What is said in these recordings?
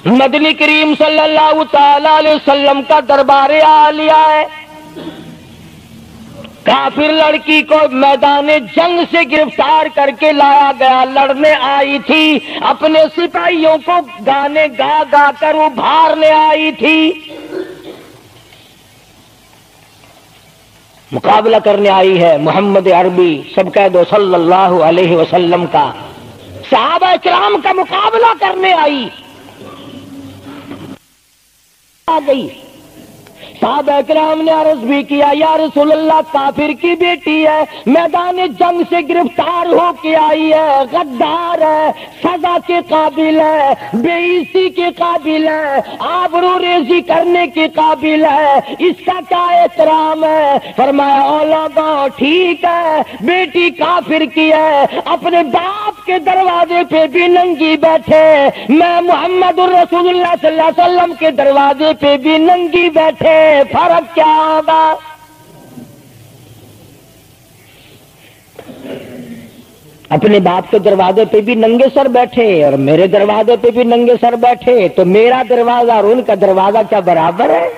مدنی کریم صلی اللہ تعالی علیہ وسلم کا دربار عالیہ ہے. کافر لڑکی کو میدان جنگ سے گرفتار کر کے لایا گیا. لڑنے آئی تھی، اپنے سپاہیوں کو گانے گا گا کر ابھارنے آئی تھی، مقابلہ کرنے آئی ہے محمد عربی سب کہہ دو صلی اللہ علیہ وسلم کا، صحابہ کرام کا مقابلہ کرنے آئی. آ گئی. صحابہ کرام نے عرض بھی کیا یا رسول اللہ کافر کی بیٹی ہے، میدان جنگ سے گرفتار ہو کے آئی ہے، غدار ہے، سزا کے قابل ہے، بے عزتی کے قابل ہے، آبرو ریزی کرنے کے قابل ہے، اس کا کیا احترام ہے؟ فرمایا اولادا ٹھیک ہے بیٹی کافر کی ہے، اپنے باپ کے دروازے پہ بھی ننگی بیٹھے، میں محمد الرسول اللہ صلی اللہ علیہ وسلم کے دروازے پہ بھی ننگی بیٹھے، فرق کیا ہوگا؟ اپنے باپ کے دروازے پہ بھی ننگے سر بیٹھے اور میرے دروازے پہ بھی ننگے سر بیٹھے، تو میرا دروازہ اور ان کا دروازہ کیا برابر ہے؟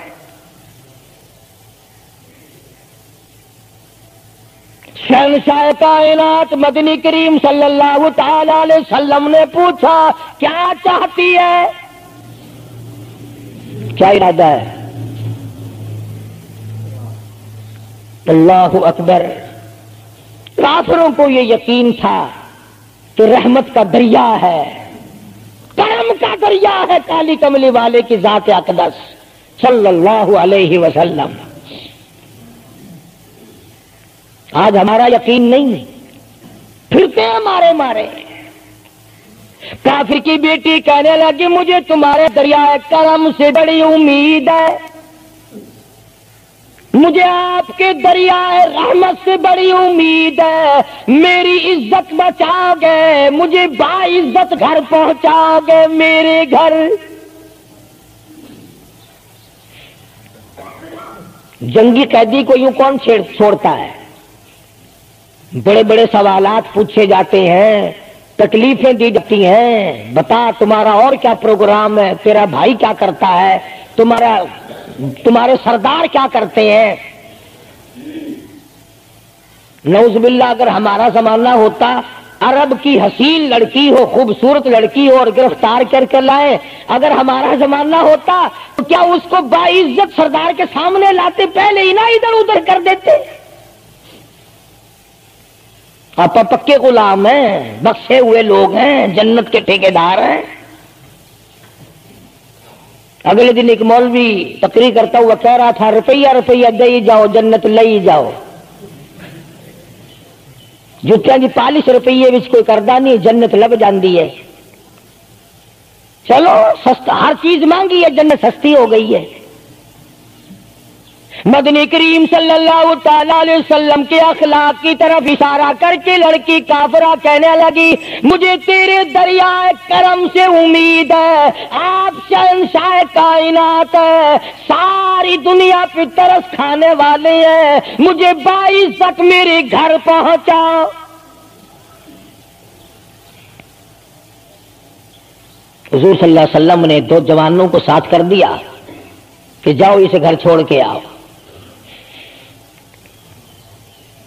شہنشاہ کائنات مدنی کریم صلی اللہ تعالی علیہ وسلم نے پوچھا کیا چاہتی ہے، کیا ارادہ ہے؟ اللہ اکبر. کافروں کو یہ یقین تھا کہ رحمت کا دریا ہے، کرم کا دریا ہے کالی کملی والے کی ذات اقدس صلی اللہ علیہ وسلم. آج ہمارا یقین نہیں، پھرتے ہیں مارے مارے. کافر کی بیٹی کہنے لگی مجھے تمہارے دریائے کرم سے بڑی امید ہے، مجھے آپ کے دریائے رحمت سے بڑی امید ہے، میری عزت بچاؤ گے، مجھے باعزت گھر پہنچاؤ گے، میرے گھر. جنگی قیدی کو یوں کون چھوڑتا ہے؟ بڑے بڑے سوالات پوچھے جاتے ہیں، تکلیفیں دی جاتی ہیں، بتا تمہارا اور کیا پروگرام ہے، تیرا بھائی کیا کرتا ہے، تمہارے سردار کیا کرتے ہیں. نعوذ باللہ اگر ہمارا زمانہ ہوتا، عرب کی حسین لڑکی ہو، خوبصورت لڑکی ہو اور گرفتار کر کے لائے، اگر ہمارا زمانہ ہوتا تو کیا اس کو باعزت سردار کے سامنے لاتے؟ پہلے ہی نہ ادھر ادھر کر دیتے. آپ پکے غلام ہیں، بخشے ہوئے لوگ ہیں، جنت کے ٹھیکیدار ہیں. اگلے دن ایک مولوی تقریر کرتا ہوا کہہ رہا تھا روپیہ روپیہ دے جاؤ جنت لے جاؤ. جتیا جی 40 روپیے وچ کوئی کردہ نہیں، جنت لب جاندی ہے. چلو سستا، ہر چیز مانگی ہے، جنت سستی ہو گئی ہے. مدنی کریم صلی اللہ تعالی علیہ وسلم کے اخلاق کی طرف اشارہ کر کے لڑکی کافرہ کہنے لگی مجھے تیرے دریائے کرم سے امید ہے، آپ شہنشاہ کائنات ہے، ساری دنیا پہ ترس کھانے والے ہیں، مجھے 22 تک میرے گھر پہنچاؤ. حضور صلی اللہ علیہ وسلم نے 2 جوانوں کو ساتھ کر دیا کہ جاؤ اسے گھر چھوڑ کے آؤ.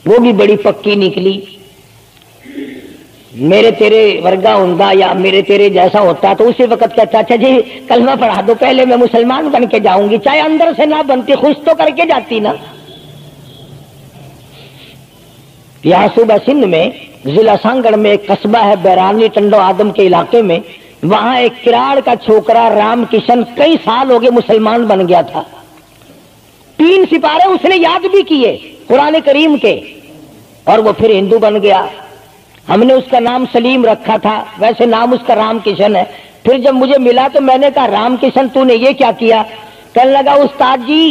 وہ بھی بڑی پکی نکلی. میرے تیرے ورگا ہوندا یا میرے تیرے جیسا ہوتا تو اسی وقت کہتا اچھا جی کلمہ پڑھا دو، پہلے میں مسلمان بن کے جاؤں گی، چاہے اندر سے نہ بنتی خوش تو کر کے جاتی نا. یہاں صوبہ سندھ میں ضلع سانگڑ میں ایک قصبہ ہے بیرانی ٹنڈو آدم کے علاقے میں، وہاں ایک کراڑ کا چھوکرا رام کشن کئی سال ہو گئے مسلمان بن گیا تھا. 3 سپارے اس نے یاد بھی کیے قرآن کریم کے اور وہ پھر ہندو بن گیا. ہم نے اس کا نام سلیم رکھا تھا، ویسے نام اس کا رام کشن ہے. پھر جب مجھے ملا تو میں نے کہا رام کشن تو نے یہ کیا کیا؟ کہنے لگا استاد جی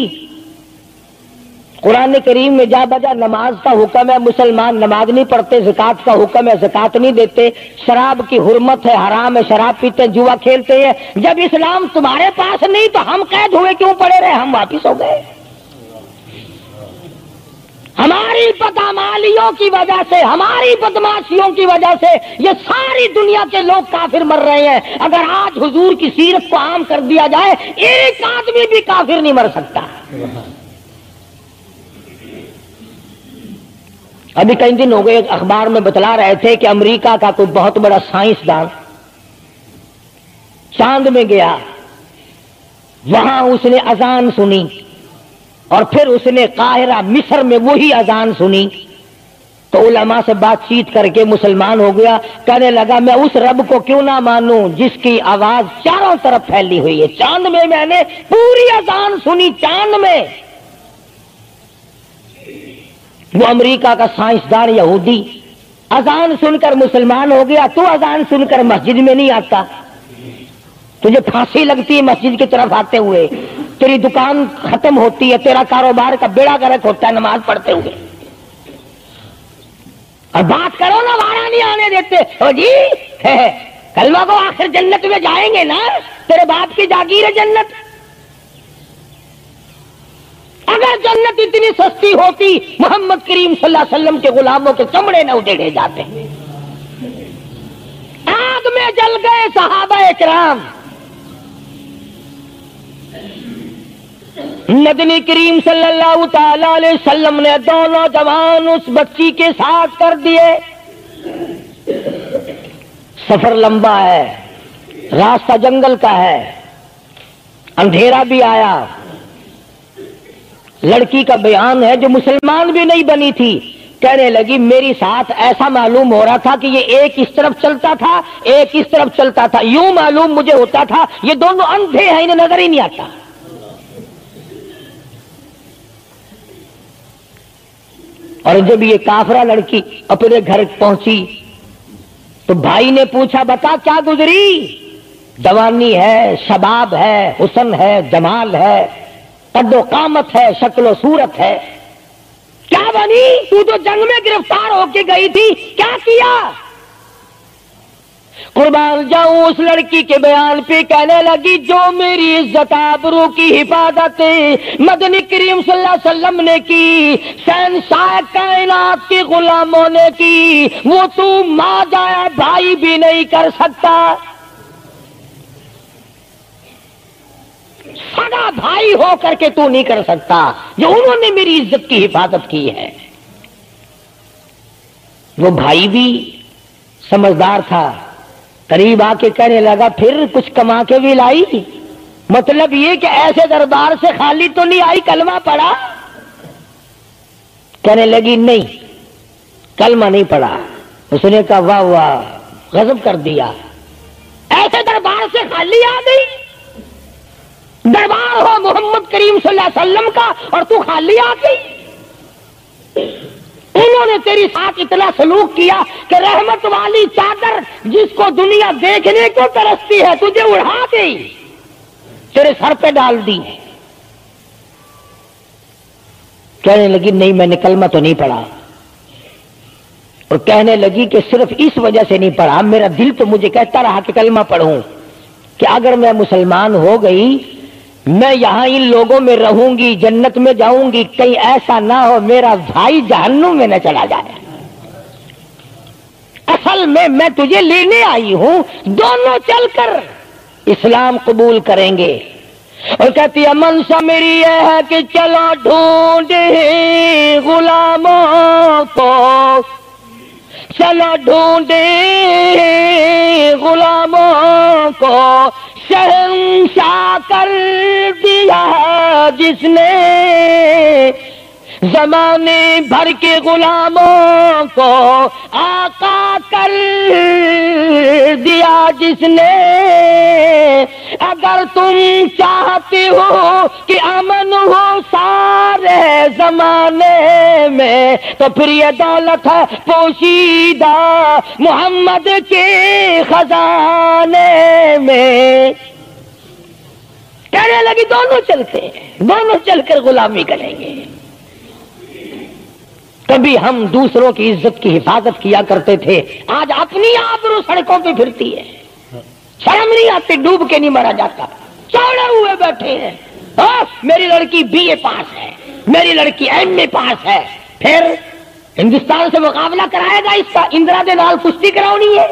قرآن کریم میں جا بجا نماز کا حکم ہے، مسلمان نماز نہیں پڑھتے، زکات کا حکم ہے زکات نہیں دیتے، شراب کی حرمت ہے حرام ہے، شراب پیتے جوا کھیلتے ہیں. جب اسلام تمہارے پاس نہیں تو ہم قید ہوئے کیوں پڑے رہے؟ ہم واپس ہو گئے. ہماری بدعمالیوں کی وجہ سے، ہماری بدماشیوں کی وجہ سے یہ ساری دنیا کے لوگ کافر مر رہے ہیں۔ اگر آج حضور کی سیرت کو عام کر دیا جائے، ایک آدمی بھی کافر نہیں مر سکتا۔ ابھی کئی دن ہو گئے اخبار میں بتلا رہے تھے کہ امریکہ کا کوئی بہت بڑا سائنسدان چاند میں گیا، وہاں اس نے اذان سنی اور پھر اس نے قاہرہ مصر میں وہی اذان سنی، تو علماء سے بات چیت کر کے مسلمان ہو گیا۔ کہنے لگا میں اس رب کو کیوں نہ مانوں جس کی آواز چاروں طرف پھیلی ہوئی ہے۔ چاند میں نے پوری اذان سنی، چاند میں۔ وہ امریکہ کا سائنسدان یہودی اذان سن کر مسلمان ہو گیا، تو اذان سن کر مسجد میں نہیں آتا؟ تجھے پھانسی لگتی ہے مسجد کی طرف آتے ہوئے، تیری دکان ختم ہوتی ہے، تیرا کاروبار کا بیڑا گرک ہوتا ہے نماز پڑھتے ہوئے، اور بات کرو نا وارا نہیں آنے دیتے۔ او جی کلمہ کو آخر جنت میں جائیں گے نا، تیرے باپ کی جاگیر ہے جنت۔ اگر جنت اتنی سستی ہوتی محمد کریم صلی اللہ علیہ وسلم کے غلاموں کے چمڑے نہ اجڑے جاتے۔ آگ میں جل گئے صحابہ کرام، نبی کریم صلی اللہ تعالی علیہ وسلم نے دو نوجوان اس بچی کے ساتھ کر دیے۔ سفر لمبا ہے، راستہ جنگل کا ہے، اندھیرا بھی آیا۔ لڑکی کا بیان ہے جو مسلمان بھی نہیں بنی تھی، کہنے لگی میری ساتھ ایسا معلوم ہو رہا تھا کہ یہ ایک اس طرف چلتا تھا، ایک اس طرف چلتا تھا، یوں معلوم مجھے ہوتا تھا یہ دونوں اندھے ہیں، انہیں نظر ہی نہیں آتا۔ اور جب یہ کافرہ لڑکی اپنے گھر پہنچی تو بھائی نے پوچھا بتا کیا گزری؟ جوانی ہے، شباب ہے، حسن ہے، جمال ہے، قد و قامت ہے، شکل و صورت ہے، کیا بنی؟ تو جنگ میں گرفتار ہو کے گئی تھی، کیا کیا؟ قربان جاؤں اس لڑکی کے بیان پہ کہنے لگی جو میری عزت آبرو کی حفاظت مدنی کریم صلی اللہ علیہ وسلم نے کی، شہنشاہ کائنات کے غلاموں نے کی، وہ تو ماں جایا بھائی بھی نہیں کر سکتا۔ سگا بھائی ہو کر کے تو نہیں کر سکتا جو انہوں نے میری عزت کی حفاظت کی ہے۔ وہ بھائی بھی سمجھدار تھا، قریب آ کے کہنے لگا پھر کچھ کما کے بھی لائی؟ مطلب یہ کہ ایسے دربار سے خالی تو نہیں آئی، کلمہ پڑھا؟ کہنے لگی نہیں کلمہ نہیں پڑھا۔ اس نے کہا واہ واہ، غضب کر دیا، ایسے دربار سے خالی آ گئی؟ دربار ہو محمد کریم صلی اللہ علیہ وسلم کا اور تو خالی آ گئی؟ انہوں نے تیری ساتھ اتنا سلوک کیا کہ رحمت والی چادر جس کو دنیا دیکھنے کو ترستی ہے تجھے اڑا دی، تیرے سر پہ ڈال دی۔ کہنے لگی نہیں میں نے کلمہ تو نہیں پڑھا، اور کہنے لگی کہ صرف اس وجہ سے نہیں پڑھا، میرا دل تو مجھے کہتا رہا کہ کلمہ پڑھوں، کہ اگر میں مسلمان ہو گئی میں یہاں ان لوگوں میں رہوں گی، جنت میں جاؤں گی، کہیں ایسا نہ ہو میرا بھائی جہنم میں نہ چلا جائے۔ اصل میں تجھے لینے آئی ہوں، دونوں چل کر اسلام قبول کریں گے۔ اور کہتی ہے منشا میری یہ ہے کہ چلو ڈھونڈے غلاموں کو، چلو ڈھونڈے غلاموں کو، شہنشاہ کر دیا جس نے زمانے بھر کے غلاموں کو، آقا کر دیا جس نے۔ اگر تم چاہتے ہو کہ امن ہو سارے زمانے میں تو پھر یہ دولت ہے پوشیدہ محمد کے خزانے میں۔ کہنے لگی دونوں چلتے ہیں، دونوں چل کر غلامی کریں گے۔ کبھی ہم دوسروں کی عزت کی حفاظت کیا کرتے تھے، آج اپنی آبرو سڑکوں پہ پھرتی ہے، شرم نہیں آتی، ڈوب کے نہیں مرا جاتا، چوڑے ہوئے بیٹھے ہیں۔ میری لڑکی BA پاس ہے، میری لڑکی MA پاس ہے، پھر ہندوستان سے مقابلہ کرائے گا اس کا؟ اندرا دے نال کشتی کراؤنی ہے؟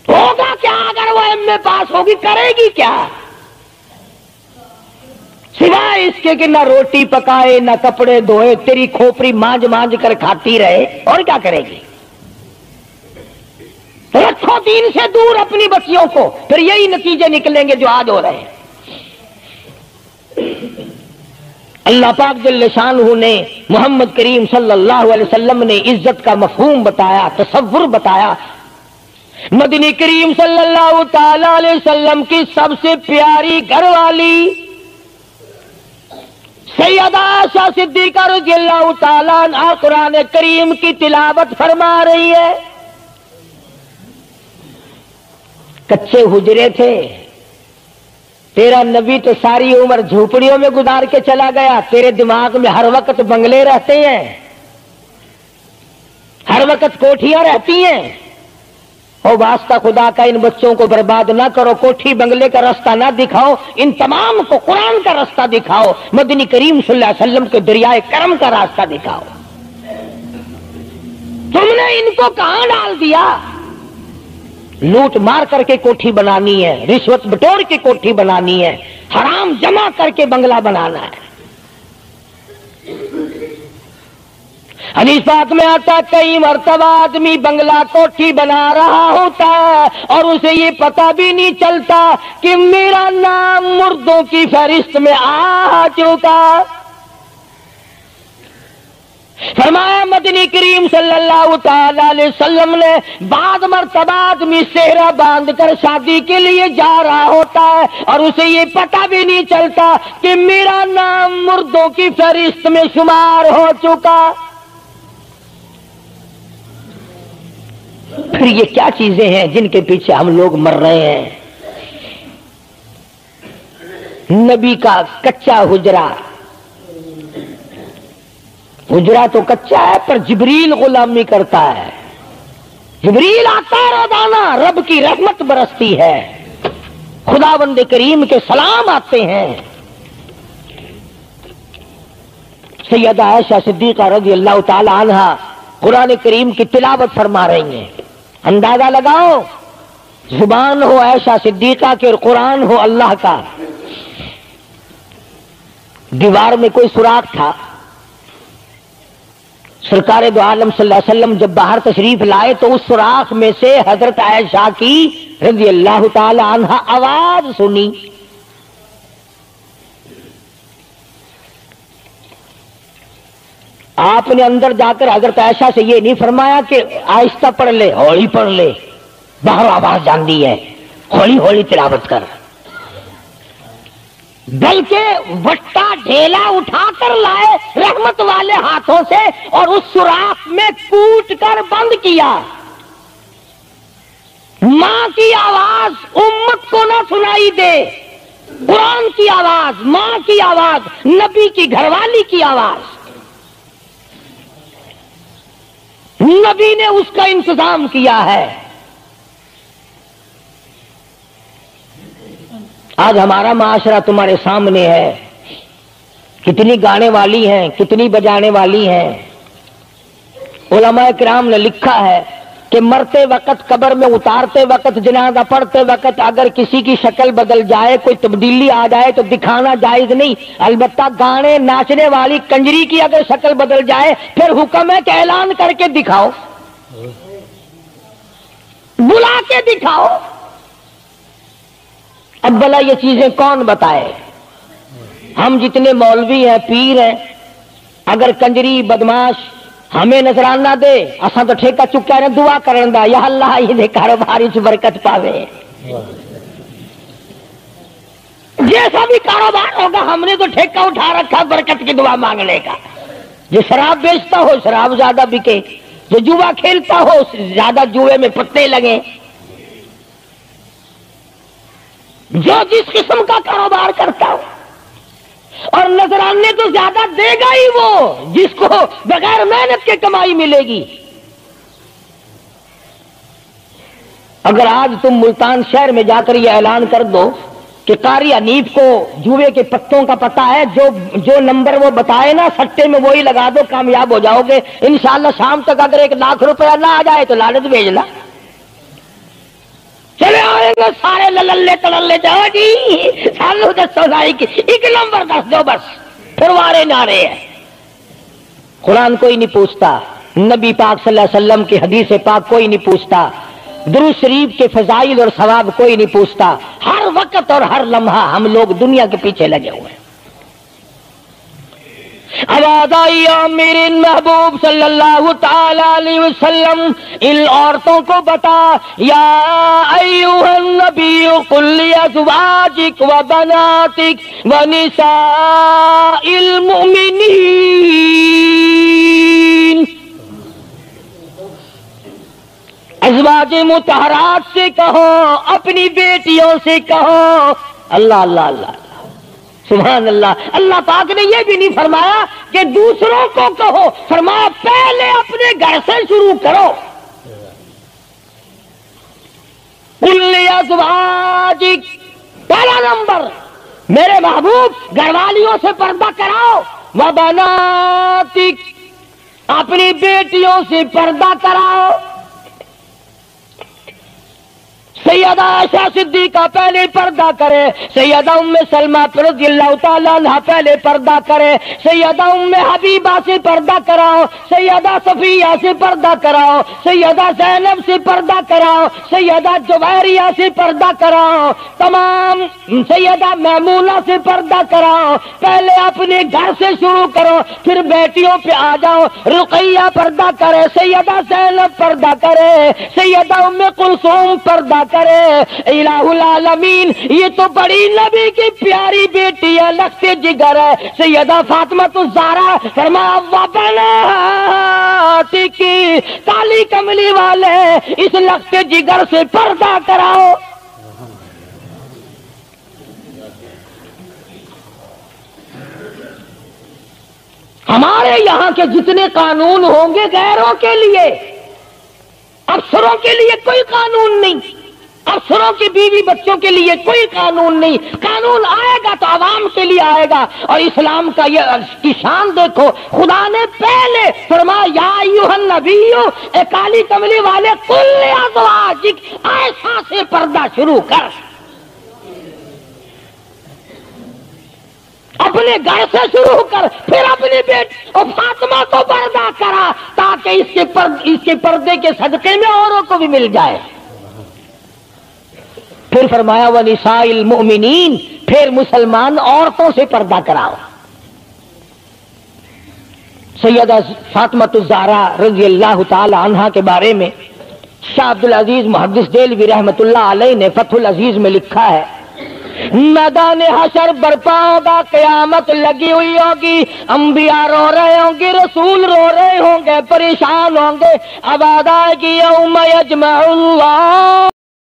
ہوگا کیا اگر وہ ایم اے پاس ہوگی؟ کرے گی کیا سوائے اس کے کہ نہ روٹی پکائے نہ کپڑے دھوئے، تیری کھوپڑی مانج مانج کر کھاتی رہے، اور کیا کرے گی؟ رکھو دین سے دور اپنی بچیوں کو، پھر یہی نتیجے نکلیں گے جو آج ہو رہے ہیں۔ اللہ پاک جل شانہ نے محمد کریم صلی اللہ علیہ وسلم نے عزت کا مفہوم بتایا، تصور بتایا۔ مدنی کریم صلی اللہ تعالی علیہ وسلم کی سب سے پیاری گھر والی سیدہ عائشہ صدیقہ رضی اللہ تعالیٰ عنہا قرآن کریم کی تلاوت فرما رہی ہے۔ کچے حجرے تھے، تیرا نبی تو ساری عمر جھوپڑیوں میں گزار کے چلا گیا، تیرے دماغ میں ہر وقت بنگلے رہتے ہیں، ہر وقت کوٹھیاں رہتی ہیں۔ او واسطہ خدا کا ان بچوں کو برباد نہ کرو، کوٹھی بنگلے کا راستہ نہ دکھاؤ، ان تمام کو قرآن کا راستہ دکھاؤ، مدنی کریم صلی اللہ علیہ وسلم کے دریائے کرم کا راستہ دکھاؤ۔ تم نے ان کو کہاں ڈال دیا؟ لوٹ مار کر کے کوٹھی بنانی ہے، رشوت بٹور کے کوٹھی بنانی ہے، حرام جمع کر کے بنگلہ بنانا ہے۔ حدیث پاک میں آتا ہے کئی مرتبہ آدمی بنگلہ کوٹھی بنا رہا ہوتا ہے اور اسے یہ پتہ بھی نہیں چلتا کہ میرا نام مردوں کی فہرست میں آ چکا۔ فرمایا مدنی کریم صلی اللہ تعالی علیہ وسلم نے بعض مرتبہ آدمی صحرا باندھ کر شادی کے لیے جا رہا ہوتا ہے اور اسے یہ پتہ بھی نہیں چلتا کہ میرا نام مردوں کی فہرست میں شمار ہو چکا۔ پھر یہ کیا چیزیں ہیں جن کے پیچھے ہم لوگ مر رہے ہیں؟ نبی کا کچا حجرہ، حجرہ تو کچا ہے پر جبریل غلامی کرتا ہے، جبریل آتا ہے روزانہ، رب کی رحمت برستی ہے، خداوند کریم کے سلام آتے ہیں۔ سیدہ عائشہ صدیقہ رضی اللہ تعالی عنہا قرآن کریم کی تلاوت فرما رہی ہیں۔ اندازہ لگاؤ، زبان ہو عائشہ صدیقہ کے اور قرآن ہو اللہ کا۔ دیوار میں کوئی سوراخ تھا، سرکار دو عالم صلی اللہ علیہ وسلم جب باہر تشریف لائے تو اس سوراخ میں سے حضرت عائشہ کی رضی اللہ تعالی عنہا آواز سنی۔ آپ نے اندر جا کر حضرت عائشہ سے یہ نہیں فرمایا کہ آہستہ پڑھ لے، ہولی پڑھ لے، باہر آواز جاندی ہے، ہولی ہولی تلاوت کر، بلکہ وٹا ڈھیلا اٹھا کر لائے رحمت والے ہاتھوں سے اور اس سوراخ میں کوٹ کر بند کیا۔ ماں کی آواز امت کو نہ سنائی دے، قرآن کی آواز، ماں کی آواز، نبی کی گھر والی کی آواز، نبی نے اس کا انتظام کیا ہے۔ آج ہمارا معاشرہ تمہارے سامنے ہے، کتنی گانے والی ہیں، کتنی بجانے والی ہیں۔ علماء کرام نے لکھا ہے کہ مرتے وقت، قبر میں اتارتے وقت، جنازہ پڑھتے وقت اگر کسی کی شکل بدل جائے، کوئی تبدیلی آ جائے تو دکھانا جائز نہیں، البتہ گانے ناچنے والی کنجری کی اگر شکل بدل جائے پھر حکم ہے کہ اعلان کر کے دکھاؤ، بلا کے دکھاؤ۔ اب بلا یہ چیزیں کون بتائے؟ ہم جتنے مولوی ہیں، پیر ہیں، اگر کنجری بدماش ہمیں نظرانہ دے، اساں تو ٹھیکہ چکا ہے، دعا کرن دا، یا اللہ یہ کاروبار وچ برکت پاوے۔ جیسا بھی کاروبار ہوگا ہم نے تو ٹھیکہ اٹھا رکھا برکت کی دعا مانگنے کا۔ جو شراب بیچتا ہو شراب زیادہ بکے، جو جوا کھیلتا ہو زیادہ جوئے میں پتے لگے، جو جس قسم کا کاروبار کرتا ہو، اور نذرانے تو زیادہ دے گا ہی وہ جس کو بغیر محنت کے کمائی ملے گی۔ اگر آج تم ملتان شہر میں جا کر یہ اعلان کر دو کہ قاری حنیف کو جوئے کے پتوں کا پتہ ہے، جو نمبر وہ بتائے نا سٹے میں وہی لگا دو، کامیاب ہو جاؤ گے انشاءاللہ۔ شام تک اگر 1 لاکھ روپیہ نہ آ جائے تو لالچ بھیجنا۔ چلے آئیں گے سارے للے تللے، جاؤ جی سانو دسو ساری کی 1 نمبر دس دو بس، پھر وارے نعرے ہیں۔ قرآن کوئی نہیں پوچھتا، نبی پاک صلی اللہ علیہ وسلم کی حدیث پاک کوئی نہیں پوچھتا، درود شریف کے فضائل اور ثواب کوئی نہیں پوچھتا۔ ہر وقت اور ہر لمحہ ہم لوگ دنیا کے پیچھے لگے ہوئے ہیں۔ آواز آئی میرے محبوب صلی اللہ تعالی علیہ وسلم ان عورتوں کو بتا، یا ایھا النبی قل لازواجک و بناتک و نساء المؤمنین، ازواج مطہرات سے کہو، اپنی بیٹیوں سے کہو۔ اللہ اللہ اللہ سبحان اللہ۔ اللہ پاک نے یہ بھی نہیں فرمایا کہ دوسروں کو کہو، فرمایا پہلے اپنے گھر سے شروع کرو۔ قل لازواجک، پہلا نمبر میرے محبوب گھر والیوں سے پردہ کراؤ، وبناتک، اپنی بیٹیوں سے پردہ کراؤ۔ سیدہ عائشہ صدیقہ پہلے پردہ کرے، سیدہ ام سلمہ رضی اللہ تعالیٰ عنہ پہلے پردہ کرے، سیدہ ام حبیبہ سے پردہ کراؤ، سیدہ صفیہ سے پردہ کراؤ، سیدہ زینب سے پردہ کراؤ، سیدہ جویریہ سے پردہ کراؤ، تمام سیدہ میمونہ سے پردہ کراؤ۔ پہلے اپنے گھر سے شروع کرو، پھر بیٹیوں پہ آ جاؤ۔ رقیہ پردہ کرے، سیدہ زینب پردہ کرے، سیدہ ام کلثوم پردہ کرے۔ الہ العالمین، یہ تو بڑی نبی کی پیاری بیٹی ہے، لخت جگر ہے، سیدہ فاطمہ الزہرا، فرمایا وبناتک، کالی کملی والے اس لخت جگر سے پردہ کراؤ۔ ہمارے یہاں کے جتنے قانون ہوں گے غیروں کے لیے، افسروں کے لیے کوئی قانون نہیں، افسروں کی بیوی بچوں کے لیے کوئی قانون نہیں۔ قانون آئے گا تو عوام کے لیے آئے گا۔ اور اسلام کا یہ کی شان دیکھو، خدا نے پہلے فرمایا یا ایھا النبی، اے کالی کملی والے، قل لازواجک، عائشہ سے پردہ شروع کر، اپنے گھر سے شروع کر، پھر اپنے بیٹے اور فاطمہ کو پردہ کرا، تاکہ اس کے پردے کے صدقے میں اوروں کو بھی مل جائے۔ پھر فرمایا وَنِسَاءِ الْمُؤْمِنِينَ، پھر مسلمان عورتوں سے پردہ کراؤ۔ سیدہ فاطمہ الزہرا رضی اللہ تعالی عنہا کے بارے میں شاہ عبد العزیز محدث دہلوی رحمۃ اللہ علیہ نے فتح العزیز میں لکھا ہے، میدان حشر برپا ہوگا، قیامت لگی ہوئی ہوگی، انبیاء رو رہے ہوں گے، رسول رو رہے ہوں گے، پریشان ہوں گے، آواز آئے گی یوم یجمع اللہ